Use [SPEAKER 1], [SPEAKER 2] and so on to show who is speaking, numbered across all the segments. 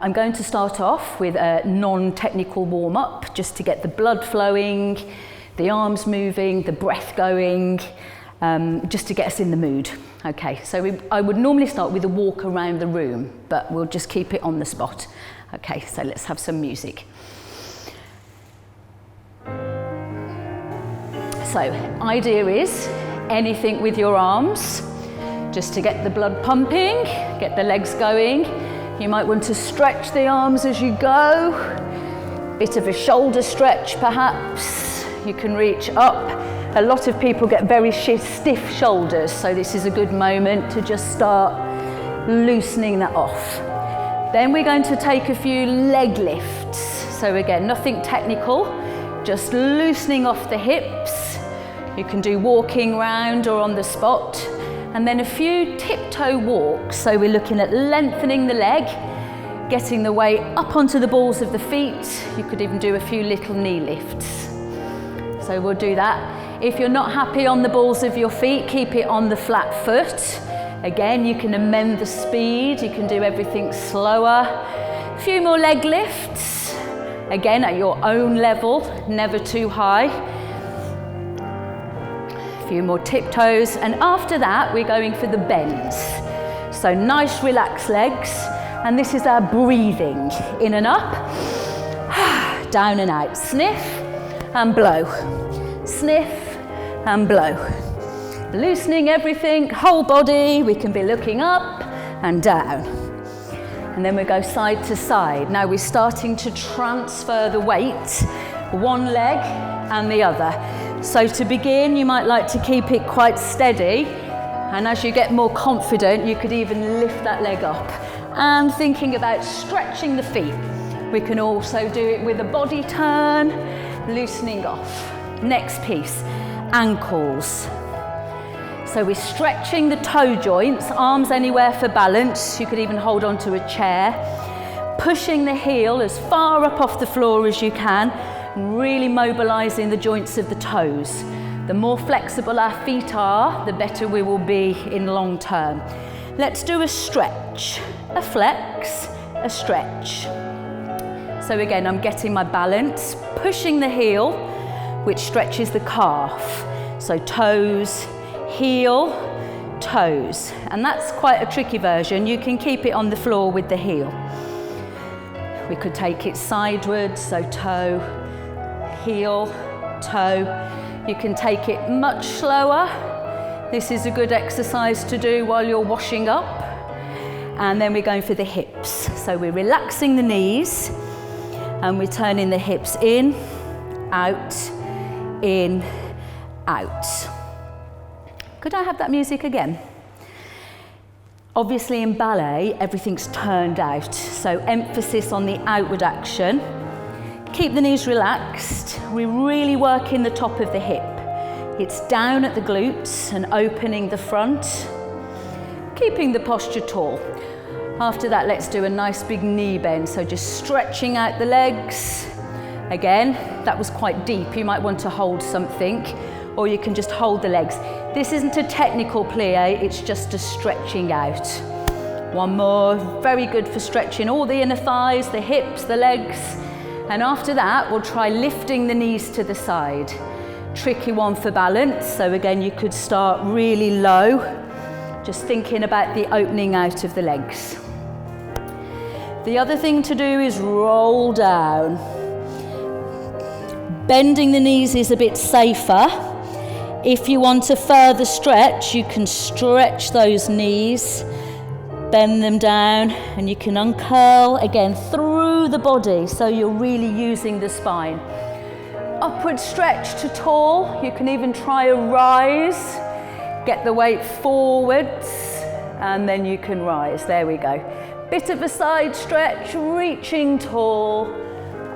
[SPEAKER 1] I'm going to start off with a non-technical warm-up just to get the blood flowing, the arms moving, the breath going, just to get us in the mood. Okay, so I would normally start with a walk around the room, but we'll just keep it on the spot. Okay, so let's have some music. So, idea is anything with your arms, just to get the blood pumping, get the legs going. You might want to stretch the arms as you go, bit of a shoulder stretch perhaps. You can reach up. A lot of people get very stiff shoulders, so this is a good moment to just start loosening that off. Then we're going to take a few leg lifts. So again, nothing technical, just loosening off the hips. You can do walking round or on the spot. And then a few tiptoe walks, so we're looking at lengthening the leg, getting the weight up onto the balls of the feet. You could even do a few little knee lifts. So we'll do that. If you're not happy on the balls of your feet, keep it on the flat foot. Again, you can amend the speed, you can do everything slower. A few more leg lifts, again at your own level, never too high. Few more tiptoes, and after that we're going for the bends. So nice relaxed legs, and this is our breathing. In and up, down and out. Sniff and blow. Sniff and blow. Loosening everything, whole body. We can be looking up and down. And then we go side to side. Now we're starting to transfer the weight, one leg and the other. So to begin, you might like to keep it quite steady, and as you get more confident, you could even lift that leg up. And thinking about stretching the feet. We can also do it with a body turn, loosening off. Next piece, ankles. So we're stretching the toe joints, arms anywhere for balance. You could even hold onto a chair. Pushing the heel as far up off the floor as you can. Really mobilising the joints of the toes. The more flexible our feet are, the better we will be in long term. Let's do a stretch, a flex, a stretch. So again, I'm getting my balance, pushing the heel, which stretches the calf. So toes, heel, toes. And that's quite a tricky version. You can keep it on the floor with the heel. We could take it sideways, so toe, heel, toe. You can take it much slower. This is a good exercise to do while you're washing up. And then we're going for the hips. So we're relaxing the knees and we're turning the hips in, out, out. Could I have that music again? Obviously in ballet, everything's turned out. So emphasis on the outward action. Keep the knees relaxed. We're really working the top of the hip. It's down at the glutes and opening the front. Keeping the posture tall. After that, let's do a nice big knee bend. So just stretching out the legs. Again, that was quite deep. You might want to hold something, or you can just hold the legs. This isn't a technical plie, it's just a stretching out. One more, very good for stretching all the inner thighs, the hips, the legs. And after that, we'll try lifting the knees to the side. Tricky one for balance, so again, you could start really low, just thinking about the opening out of the legs. The other thing to do is roll down. Bending the knees is a bit safer. If you want a further stretch, you can stretch those knees, bend them down, and you can uncurl again through the body, so you're really using the spine. Upward stretch to tall. You can even try a rise. Get the weight forwards, and then you can rise. There we go. Bit of a side stretch, reaching tall,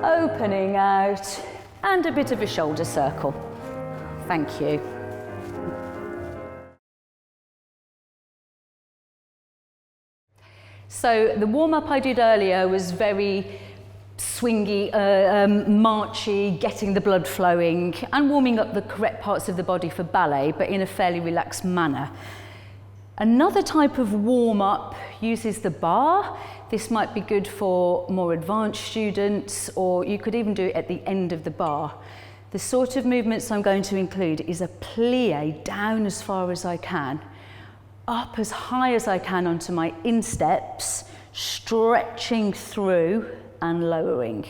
[SPEAKER 1] opening out, and a bit of a shoulder circle. Thank you. So the warm-up I did earlier was very swingy, marchy, getting the blood flowing and warming up the correct parts of the body for ballet, but in a fairly relaxed manner. Another type of warm-up uses the bar. This might be good for more advanced students, or you could even do it at the end of the bar. The sort of movements I'm going to include is a plie down as far as I can, up as high as I can onto my insteps, stretching through and lowering.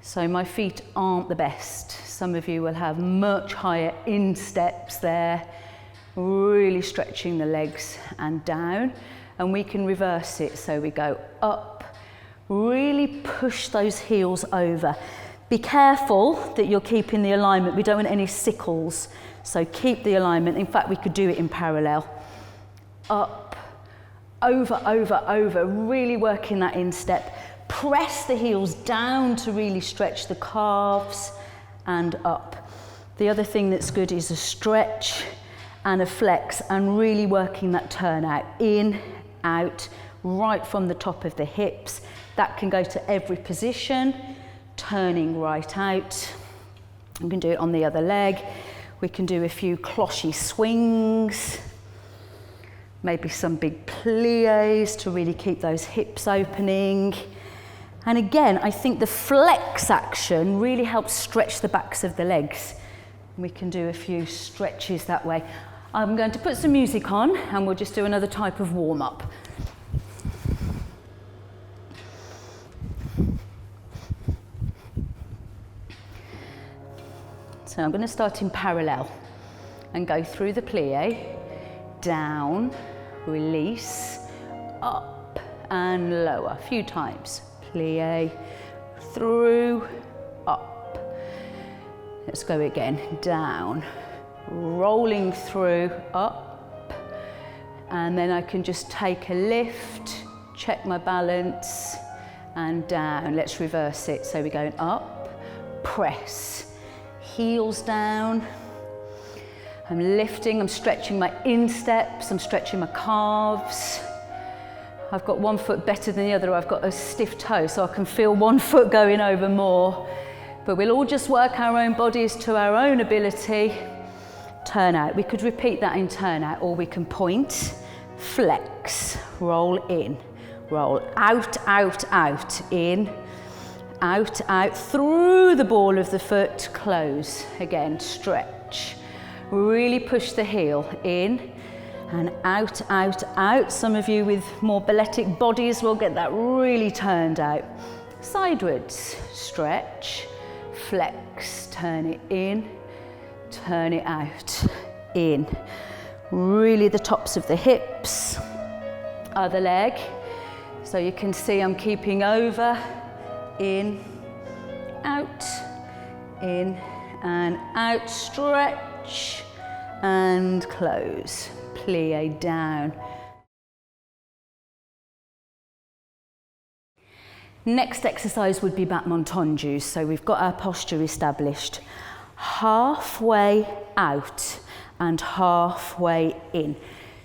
[SPEAKER 1] So my feet aren't the best. Some of you will have much higher insteps there, really stretching the legs and down, and we can reverse it. So we go up, really push those heels over. Be careful that you're keeping the alignment. We don't want any sickles, so keep the alignment. In fact, we could do it in parallel. Up, over, over, over, really working that instep. Press the heels down to really stretch the calves and up. The other thing that's good is a stretch and a flex, and really working that turn out, in, out, right from the top of the hips. That can go to every position, turning right out. We can do it on the other leg. We can do a few cloche swings, maybe some big plies to really keep those hips opening. And again, I think the flex action really helps stretch the backs of the legs. We can do a few stretches that way. I'm going to put some music on and we'll just do another type of warm-up. So I'm going to start in parallel and go through the plie, down, release, up and lower, a few times. Plie, through, up. Let's go again, down, rolling through, up, and then I can just take a lift, check my balance, and down. Let's reverse it. So we're going up, press, heels down. I'm lifting, I'm stretching my insteps, I'm stretching my calves. I've got one foot better than the other. I've got a stiff toe, so I can feel one foot going over more. But we'll all just work our own bodies to our own ability. Turn out. We could repeat that in turn out, or we can point, flex, roll in, roll out, out, out, in, out, out, through the ball of the foot, close. Again, stretch. Really push the heel in and out, out, out. Some of you with more balletic bodies will get that really turned out. Sidewards, stretch, flex, turn it in, turn it out, in. Really the tops of the hips, other leg. So you can see I'm keeping over, in, out, in and out, stretch and close, plie down. Next exercise would be battements tendus. So we've got our posture established. Halfway out and halfway in.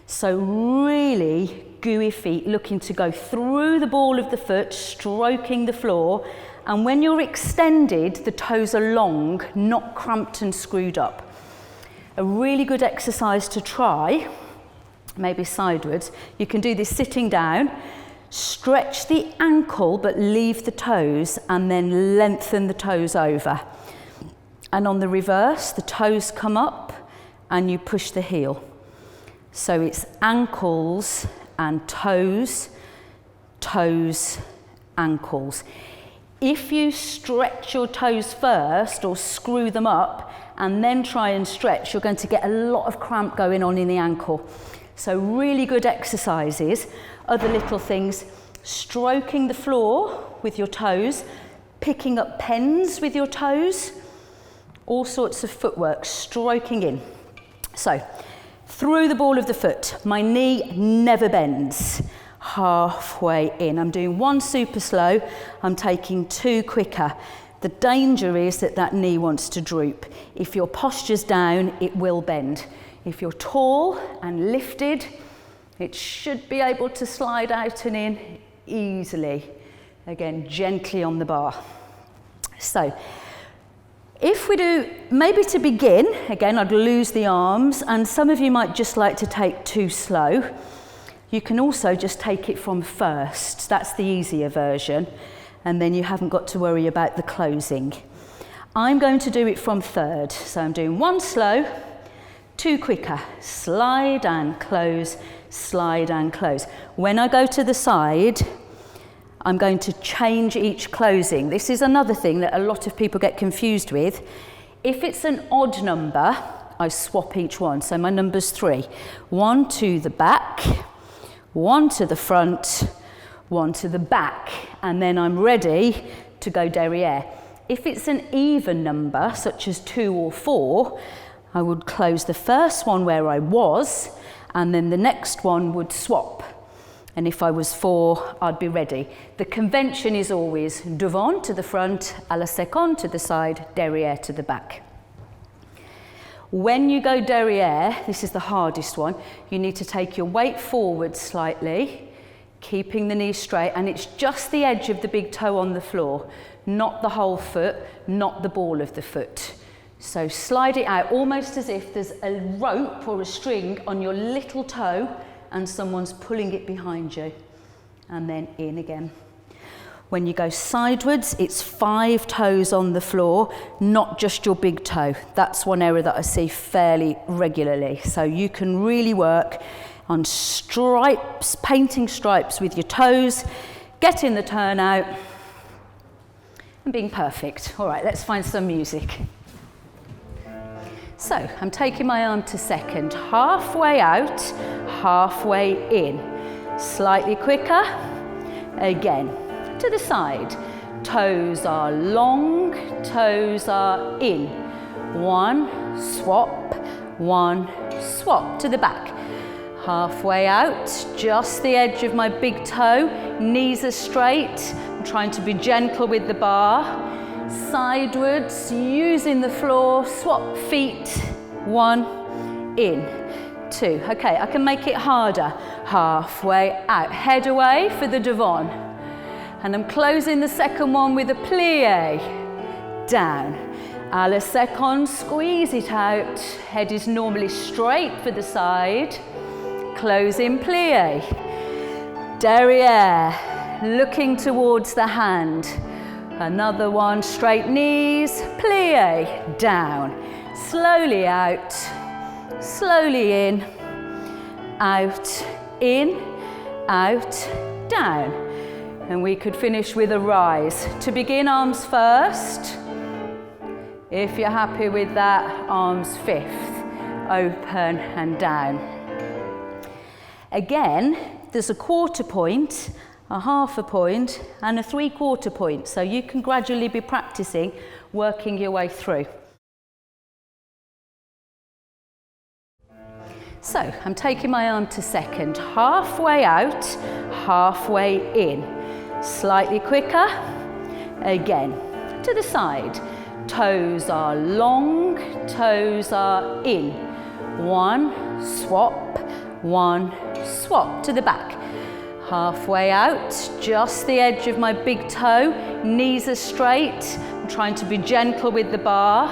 [SPEAKER 1] So really gooey feet, looking to go through the ball of the foot, stroking the floor. And when you're extended, the toes are long, not cramped and screwed up. A really good exercise to try, maybe sideways. You can do this sitting down. Stretch the ankle, but leave the toes, and then lengthen the toes over. And on the reverse, the toes come up and you push the heel. So it's ankles and toes, toes, ankles. If you stretch your toes first or screw them up and then try and stretch, you're going to get a lot of cramp going on in the ankle. So really good exercises. Other little things, stroking the floor with your toes, picking up pens with your toes, all sorts of footwork, stroking in. So, through the ball of the foot, my knee never bends. Halfway in. I'm doing one super slow, I'm taking two quicker. The danger is that that knee wants to droop. If your posture's down, it will bend. If you're tall and lifted, it should be able to slide out and in easily. Again, gently on the bar. So, if If we do, maybe to begin, again, I'd lose the arms, and some of you might just like to take two slow. You can also just take it from first. That's the easier version, and then you haven't got to worry about the closing. I'm going to do it from third. So I'm doing one slow, two quicker. Slide and close, slide and close. When I go to the side, I'm going to change each closing. This is another thing that a lot of people get confused with. If it's an odd number, I swap each one. So my number's 3. 1 to the back, 1 to the front, 1 to the back, and then I'm ready to go derriere. If it's an even number, such as 2 or 4, I would close the first one where I was, and then the next one would swap. And if I was 4, I'd be ready. The convention is always devant to the front, à la seconde to the side, derriere to the back. When you go derriere, this is the hardest one, you need to take your weight forward slightly, keeping the knees straight, and it's just the edge of the big toe on the floor, not the whole foot, not the ball of the foot. So slide it out almost as if there's a rope or a string on your little toe and someone's pulling it behind you, and then in again. When you go sideways, it's 5 toes on the floor, not just your big toe. That's one error that I see fairly regularly. So you can really work on stripes, painting stripes with your toes, getting the turn out, and being perfect. All right, let's find some music. So I'm taking my arm to second, halfway out, halfway in. Slightly quicker, again, to the side. Toes are long, toes are in. 1, swap, 1, swap, to the back. Halfway out, just the edge of my big toe, knees are straight. I'm trying to be gentle with the bar. Sidewards, using the floor, swap feet, 1, in, 2. Okay, I can make it harder. Halfway out, head away for the devant. And I'm closing the second one with a plie, down. À la seconde, squeeze it out. Head is normally straight for the side. Closing plie. Derriere, looking towards the hand. Another one, straight knees, plie, down. Slowly out, slowly in, out, down. And we could finish with a rise. To begin, arms first. If you're happy with that, arms 5th, open and down. Again, there's a quarter point, a half a point, and a 3/4 point. So you can gradually be practicing, working your way through. So I'm taking my arm to second, halfway out, halfway in. Slightly quicker, again, to the side. Toes are long, toes are in. 1, swap, 1, swap, to the back. Halfway out, just the edge of my big toe, knees are straight. I'm trying to be gentle with the bar.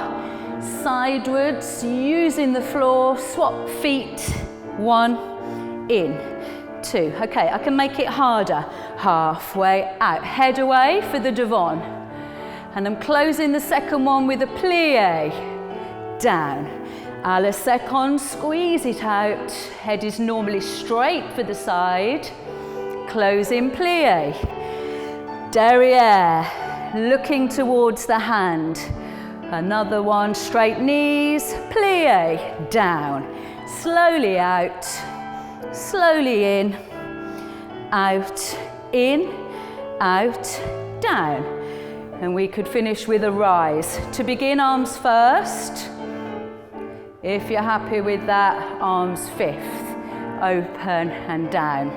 [SPEAKER 1] Sidewards, using the floor, swap feet, 1, in, 2. Okay, I can make it harder. Halfway out, head away for the devant. And I'm closing the second one with a plie, down. À la seconde, squeeze it out. Head is normally straight for the side. Closing plie. Derriere, looking towards the hand. Another one, straight knees, plie, down. Slowly out, slowly in, out, down. And we could finish with a rise. To begin, arms first. If you're happy with that, arms 5th, open and down.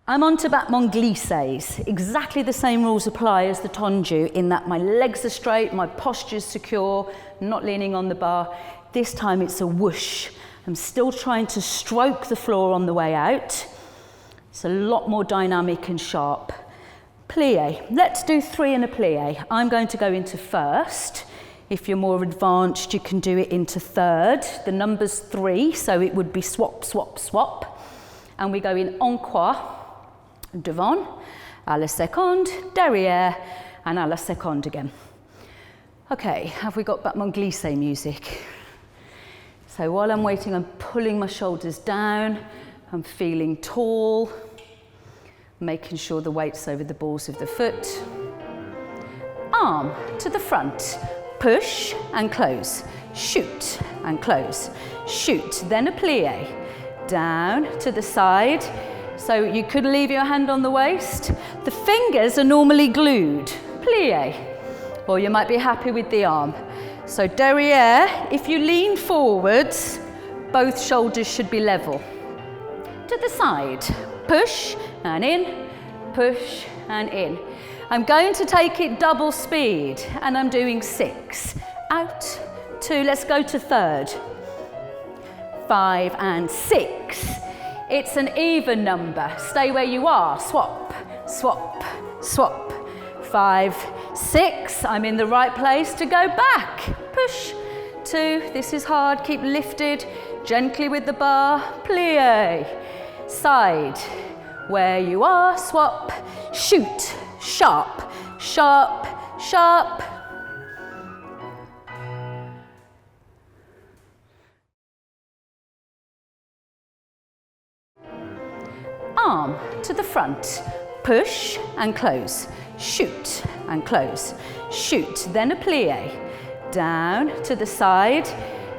[SPEAKER 1] I'm on to Battements glissés. Exactly the same rules apply as the tendu in that my legs are straight, my posture's secure, not leaning on the bar. This time it's a whoosh. I'm still trying to stroke the floor on the way out. It's a lot more dynamic and sharp. plie. Let's do 3 in a plie. I'm going to go into first. If you're more advanced, you can do it into third. The number's 3, so it would be swap, swap, swap. And we go in encore, devant, à la seconde, derrière, and à la seconde again. Okay, have we got Battements glisse music? So while I'm waiting, I'm pulling my shoulders down, I'm feeling tall, making sure the weight's over the balls of the foot. Arm to the front, push and close, shoot and close, shoot, then a plie, down to the side. So you could leave your hand on the waist. The fingers are normally glued, plie, or you might be happy with the arm. So derrière, if you lean forwards, both shoulders should be level. To the side, push and in, push and in. I'm going to take it double speed and I'm doing 6. Out, 2, let's go to third. 5 and 6. It's an even number. Stay where you are. Swap, swap, swap. 5, 6. I'm in the right place to go back. Push. 2. This is hard. Keep lifted gently with the bar. Plie. Side. Where you are. Swap. Shoot. Sharp, sharp, sharp. Arm to the front, push and close, shoot and close, shoot, then a plie, down to the side.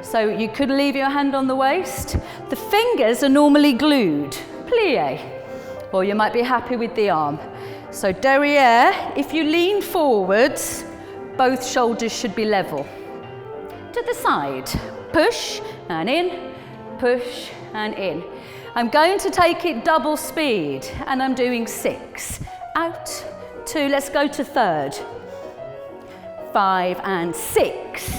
[SPEAKER 1] So you could leave your hand on the waist. The fingers are normally glued, plie, or you might be happy with the arm. So derrière, if you lean forwards, both shoulders should be level. To the side, push and in, push and in. I'm going to take it double speed and I'm doing 6. Out, 2, let's go to third. 5 and 6.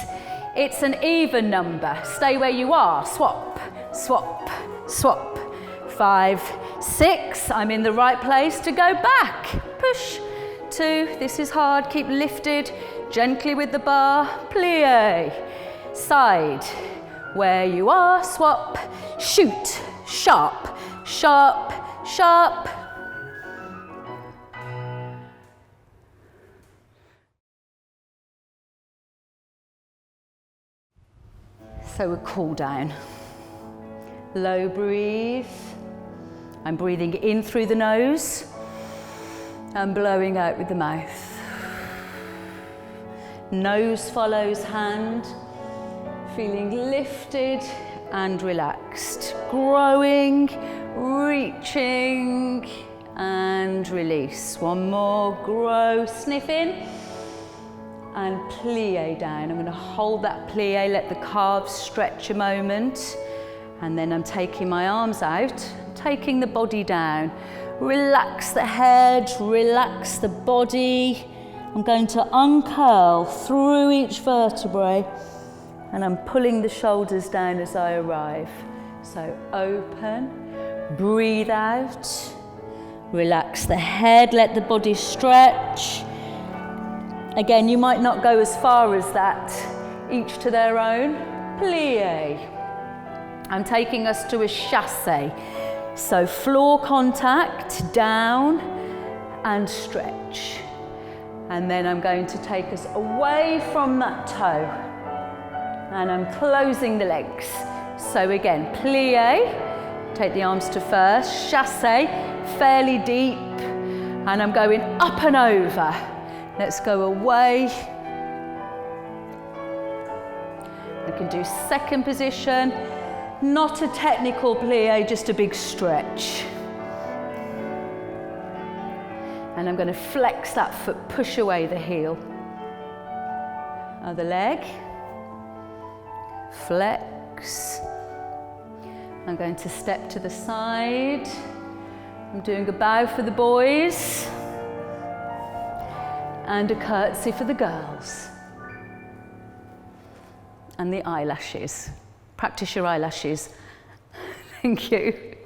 [SPEAKER 1] It's an even number. Stay where you are. Swap, swap, swap. 5, 6. I'm in the right place to go back. Push. 2. This is hard. Keep lifted gently with the bar. Plie. Side. Where you are. Swap. Shoot. Sharp. Sharp. Sharp. So a cool down. Low breathe. I'm breathing in through the nose and blowing out with the mouth. Nose follows hand, feeling lifted and relaxed. Growing, reaching and release. One more, grow, sniff in and plie down. I'm going to hold that plie, let the calves stretch a moment. And then I'm taking my arms out, taking the body down. Relax the head, relax the body. I'm going to uncurl through each vertebrae and I'm pulling the shoulders down as I arrive. So open, breathe out, relax the head, let the body stretch. Again, you might not go as far as that, each to their own. Plie. I'm taking us to a chassé. So floor contact, down and stretch. And then I'm going to take us away from that toe. And I'm closing the legs. So again, plie, take the arms to first, chassé, fairly deep. And I'm going up and over. Let's go away. I can do second position. Not a technical plie, just a big stretch. And I'm going to flex that foot, push away the heel. Other leg. Flex. I'm going to step to the side. I'm doing a bow for the boys. And a curtsy for the girls. And the eyelashes. Practice your eyelashes. Thank you.